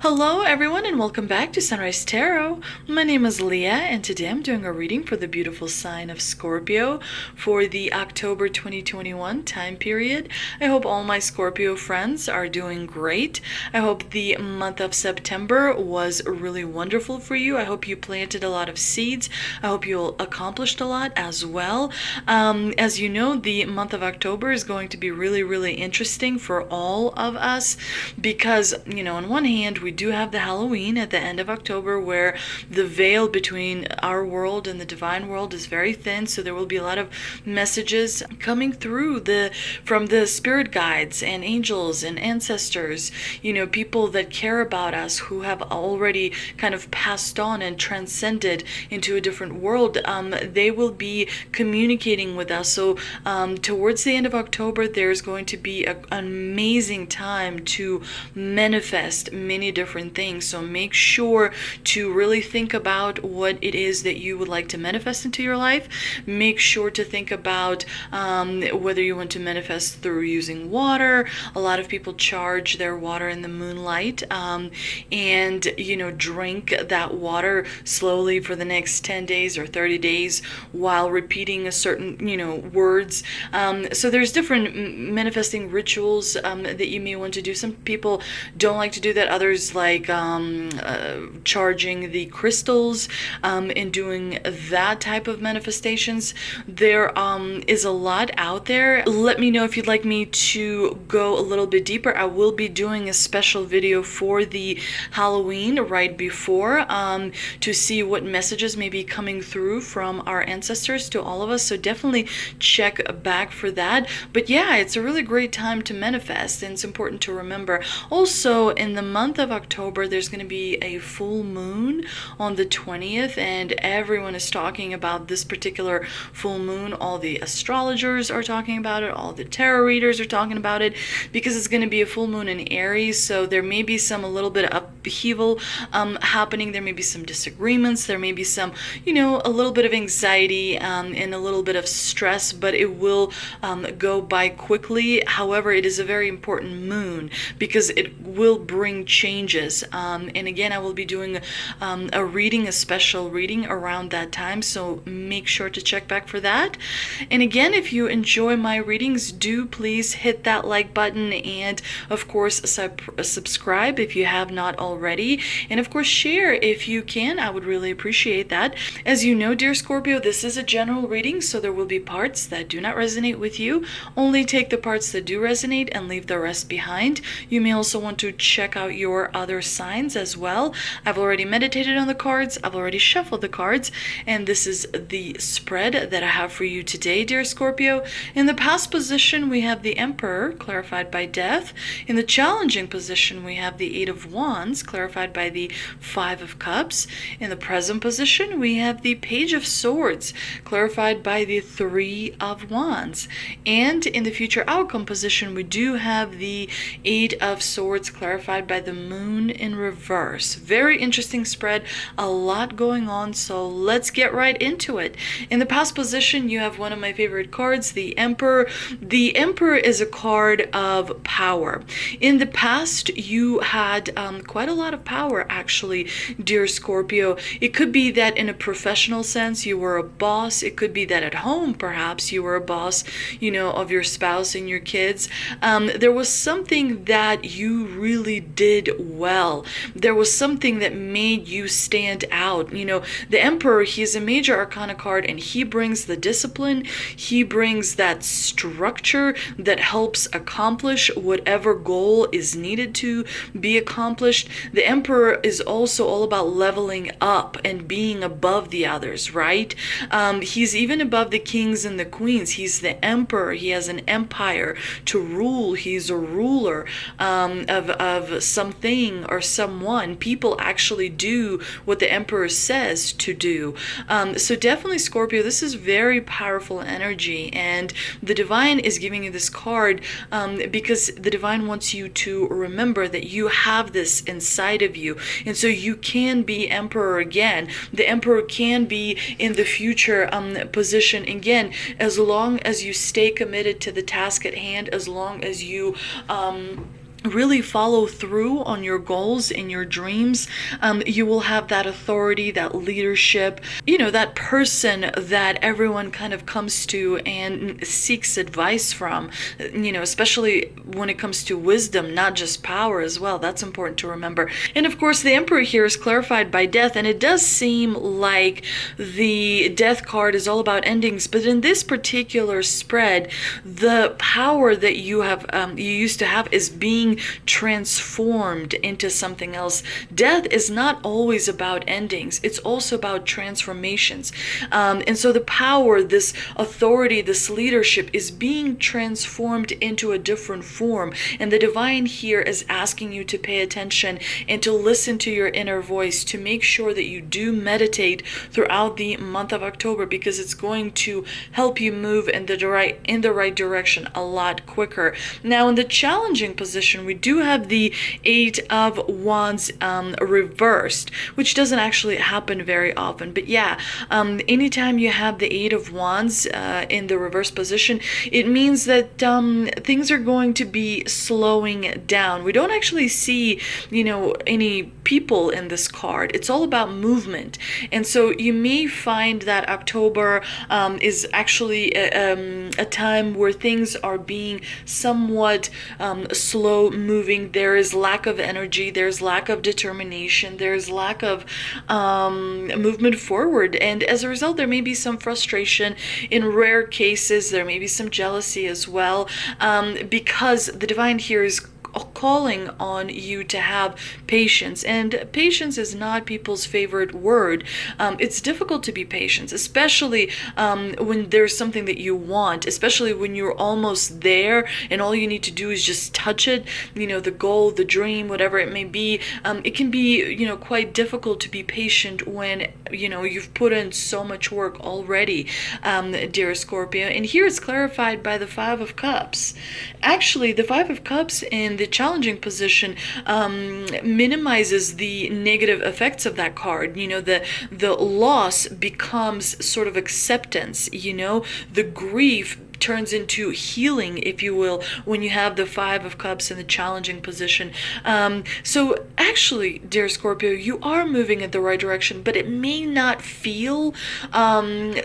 Hello everyone and welcome back to Sunrise Tarot. My name is Leah and today I'm doing a reading for the beautiful sign of Scorpio for the October 2021 time period. I hope all my Scorpio friends are doing great. I hope the month of September was really wonderful for you. I hope you planted a lot of seeds. I hope you accomplished a lot as well. As you know, the month of October is going to be really interesting for all of us because, on one hand, we do have the Halloween at the end of October where the veil between our world and the divine world is very thin, so there will be a lot of messages coming through from the spirit guides and angels and ancestors, people that care about us who have already kind of passed on and transcended into a different world. They will be communicating with us. So towards the end of October, there's going to be an amazing time to manifest many different things. So make sure to really think about what it is that you would like to manifest into your life. Make sure to think about whether you want to manifest through using water. A lot of people charge their water in the moonlight and drink that water slowly for the next 10 days or 30 days while repeating a certain words. So there's different manifesting rituals that you may want to do. Some people don't like to do that. Others like charging the crystals and doing that type of manifestations. There is a lot out there. Let me know if you'd like me to go a little bit deeper. I will be doing a special video for the Halloween right before to see what messages may be coming through from our ancestors to all of us. So definitely check back for that. But yeah, it's a really great time to manifest, and it's important to remember. Also, in the month of October, there's going to be a full moon on the 20th, and everyone is talking about this particular full moon. All the astrologers are talking about it, all the tarot readers are talking about it, because it's going to be a full moon in Aries. So there may be a little bit of upheaval happening. There may be some disagreements. There may be some, a little bit of anxiety and a little bit of stress, but it will go by quickly. However, it is a very important moon because it will bring changes. And again, I will be doing a special reading around that time, so make sure to check back for that. And again, if you enjoy my readings, do please hit that like button and of course subscribe if you have not already, and of course share if you can. I would really appreciate that. As you know, dear Scorpio, this is a general reading, so there will be parts that do not resonate with you. Only take the parts that do resonate and leave the rest behind. You may also want to check out your other signs as well. I've already meditated on the cards, I've already shuffled the cards, and this is the spread that I have for you today, dear Scorpio. In the past position, we have the Emperor, clarified by Death. In the challenging position, we have the Eight of Wands, clarified by the Five of Cups. In the present position, we have the Page of Swords, clarified by the Three of Wands. And in the future outcome position, we do have the Eight of Swords, clarified by the Moon in reverse. Very interesting spread, a lot going on, so let's get right into it. In the past position, you have one of my favorite cards, the Emperor. The Emperor is a card of power. In the past, you had quite a lot of power, actually, dear Scorpio. It could be that in a professional sense, you were a boss. It could be that at home, perhaps, you were a boss, of your spouse and your kids. There was something that you really did well. There was something that made you stand out. The Emperor, he is a major arcana card, and he brings the discipline. He brings that structure that helps accomplish whatever goal is needed to be accomplished. The Emperor is also all about leveling up and being above the others, right? He's even above the kings and the queens. He's the Emperor. He has an empire to rule. He's a ruler of something or someone. People actually do what the Emperor says to do. So definitely, Scorpio, this is very powerful energy, and the Divine is giving you this card because the Divine wants you to remember that you have this inside of you, and so you can be Emperor again. The Emperor can be in the future position again, as long as you stay committed to the task at hand, as long as you really follow through on your goals and your dreams. You will have that authority, that leadership, that person that everyone kind of comes to and seeks advice from, especially when it comes to wisdom, not just power as well. That's important to remember. And of course, the Emperor here is clarified by death, and it does seem like the death card is all about endings, but in this particular spread, the power that you have, you used to have, is being transformed into something else. Death is not always about endings, it's also about transformations. And so the power, this authority, this leadership is being transformed into a different form. And the divine here is asking you to pay attention and to listen to your inner voice, to make sure that you do meditate throughout the month of October, because it's going to help you move in the right direction a lot quicker. Now, in the challenging position, we do have the Eight of Wands reversed, which doesn't actually happen very often. But yeah, anytime you have the Eight of Wands in the reverse position, it means that things are going to be slowing down. We don't actually see, any people in this card. It's all about movement. And so you may find that October is actually a time where things are being somewhat slow moving. There is lack of energy, there's lack of determination, there's lack of movement forward, and as a result there may be some frustration. In rare cases there may be some jealousy as well, because the divine here is calling on you to have patience, and patience is not people's favorite word. It's difficult to be patient, especially when there's something that you want, especially when you're almost there and all you need to do is just touch it, the goal, the dream, whatever it may be. It can be, quite difficult to be patient when, you've put in so much work already, dear Scorpio. And here it's clarified by the Five of Cups. Actually, the Five of Cups in the challenging position minimizes the negative effects of that card. The loss becomes sort of acceptance. The grief turns into healing, if you will, when you have the Five of Cups in the challenging position. So actually, dear Scorpio, you are moving in the right direction, but it may not feel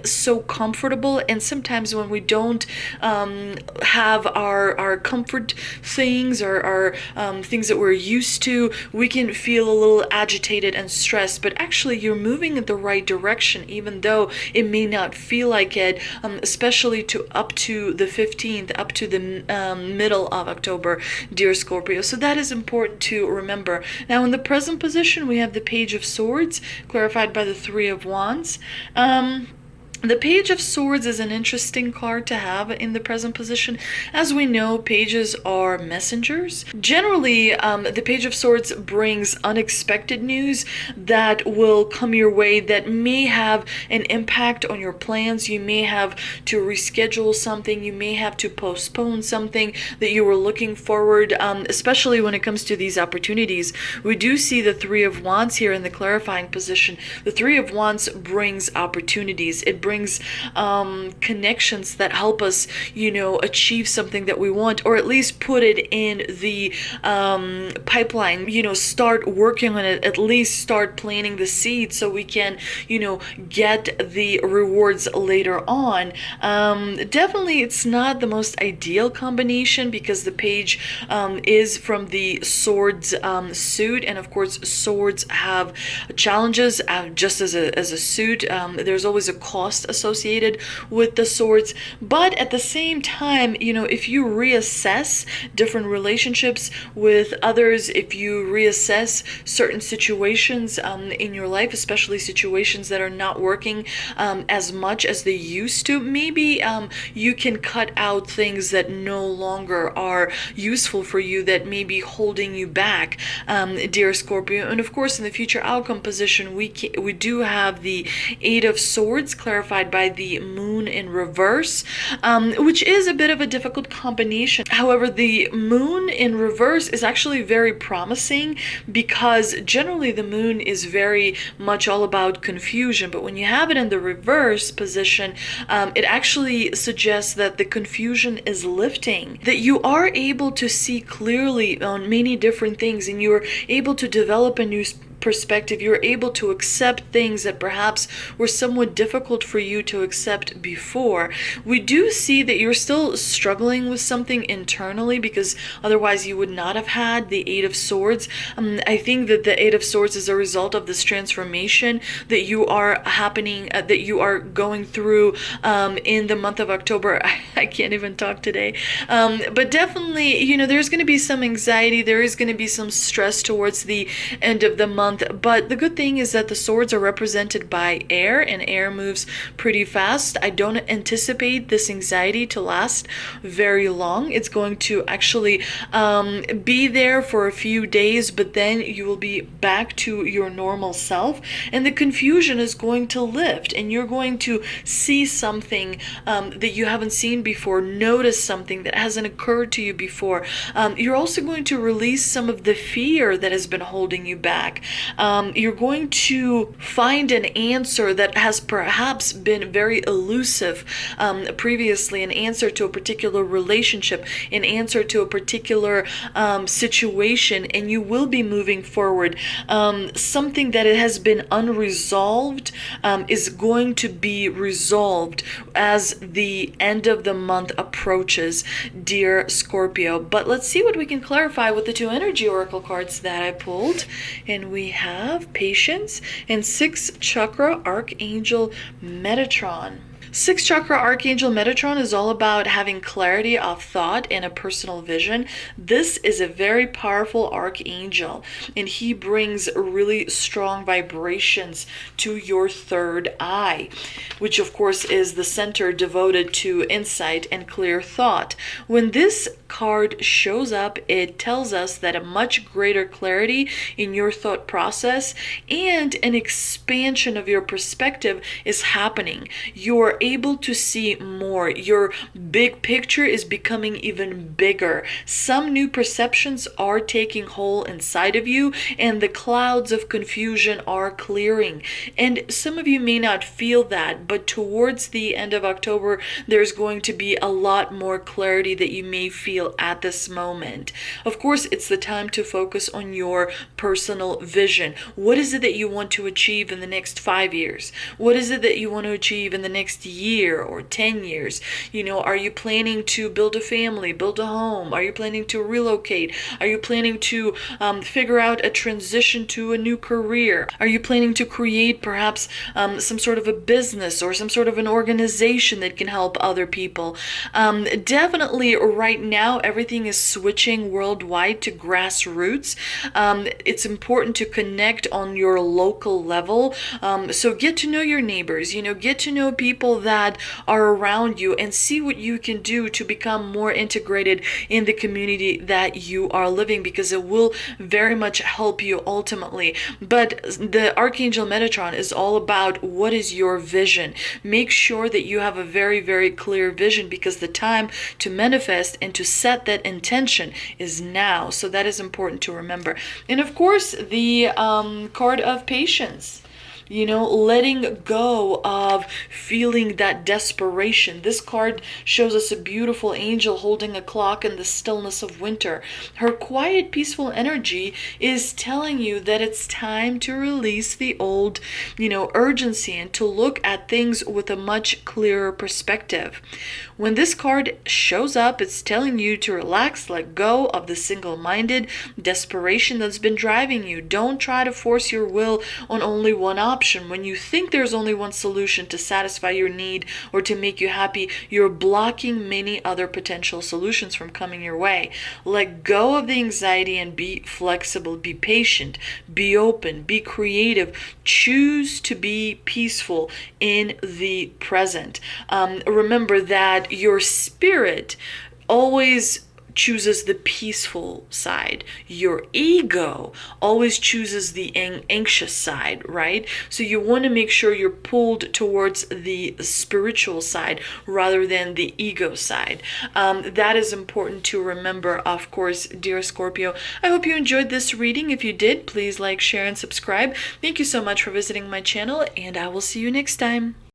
so comfortable. And sometimes when we don't have our comfort things, or our things that we're used to, we can feel a little agitated and stressed. But actually, you're moving in the right direction, even though it may not feel like it, especially up to the 15th, up to the middle of October, dear Scorpio. So that is important to remember. Now, in the present position, we have the Page of Swords, clarified by the Three of Wands. The Page of Swords is an interesting card to have in the present position. As we know, pages are messengers. Generally, the Page of Swords brings unexpected news that will come your way that may have an impact on your plans. You may have to reschedule something. You may have to postpone something that you were looking forward, especially when it comes to these opportunities. We do see the Three of Wands here in the clarifying position. The Three of Wands brings opportunities. It brings connections that help us, achieve something that we want, or at least put it in the pipeline, start working on it, at least start planting the seeds so we can, get the rewards later on. Definitely it's not the most ideal combination, because the page is from the Swords suit, and of course swords have challenges just as a suit. There's always a cost associated with the swords, but at the same time, if you reassess different relationships with others, if you reassess certain situations in your life, especially situations that are not working as much as they used to, maybe you can cut out things that no longer are useful for you, that may be holding you back, dear Scorpio. And of course, in the future outcome position, we do have the Eight of Swords clarified clarified by the moon in reverse, which is a bit of a difficult combination. However, the moon in reverse is actually very promising because generally the moon is very much all about confusion, but when you have it in the reverse position, it actually suggests that the confusion is lifting, that you are able to see clearly on many different things, and you're able to develop a new perspective. You're able to accept things that perhaps were somewhat difficult for you to accept before. We do see that you're still struggling with something internally, because otherwise you would not have had the Eight of Swords. I think that the Eight of Swords is a result of this transformation that you are that you are going through in the month of October. I can't even talk today. But definitely, there's going to be some anxiety. There is going to be some stress towards the end of the month. But the good thing is that the swords are represented by air, and air moves pretty fast. I don't anticipate this anxiety to last very long. It's going to actually be there for a few days, but then you will be back to your normal self, and the confusion is going to lift, and you're going to see something that you haven't seen before, notice something that hasn't occurred to you before. You're also going to release some of the fear that has been holding you back. You're going to find an answer that has perhaps been very elusive previously, an answer to a particular relationship, an answer to a particular situation, and you will be moving forward. Something that has been unresolved is going to be resolved as the end of the month approaches, dear Scorpio. But let's see what we can clarify with the two energy oracle cards that I pulled. And we have Patience and Sixth Chakra Archangel Metatron. Sixth Chakra Archangel Metatron is all about having clarity of thought and a personal vision. This is a very powerful archangel, and he brings really strong vibrations to your third eye, which of course is the center devoted to insight and clear thought. When this card shows up, it tells us that a much greater clarity in your thought process and an expansion of your perspective is happening. You're able to see more. Your big picture is becoming even bigger. Some new perceptions are taking hold inside of you, and the clouds of confusion are clearing. And some of you may not feel that, but towards the end of October, there's going to be a lot more clarity that you may feel at this moment. Of course, it's the time to focus on your personal vision. What is it that you want to achieve in the next 5 years? What is it that you want to achieve in the next year or 10 years? Are you planning to build a family, build a home? Are you planning to relocate? Are you planning to figure out a transition to a new career? Are you planning to create perhaps some sort of a business or some sort of an organization that can help other people? Definitely right now, everything is switching worldwide to grassroots. It's important to connect on your local level. So get to know your neighbors, get to know people that are around you, and see what you can do to become more integrated in the community that you are living, because it will very much help you ultimately. But the Archangel Metatron is all about what is your vision. Make sure that you have a very, very clear vision, because the time to manifest and to set that intention is now. So that is important to remember. And of course, the card of Patience. Letting go of feeling that desperation. This card shows us a beautiful angel holding a clock in the stillness of winter. Her quiet, peaceful energy is telling you that it's time to release the old, urgency, and to look at things with a much clearer perspective. When this card shows up, it's telling you to relax, let go of the single-minded desperation that's been driving you. Don't try to force your will on only one option. When you think there's only one solution to satisfy your need or to make you happy, you're blocking many other potential solutions from coming your way. Let go of the anxiety and be flexible, be patient, be open, be creative. Choose to be peaceful in the present. Remember that your spirit always chooses the peaceful side. Your ego always chooses the anxious side, right? So you want to make sure you're pulled towards the spiritual side rather than the ego side. That is important to remember, of course, dear Scorpio. I hope you enjoyed this reading. If you did, please like, share, and subscribe. Thank you so much for visiting my channel, and I will see you next time.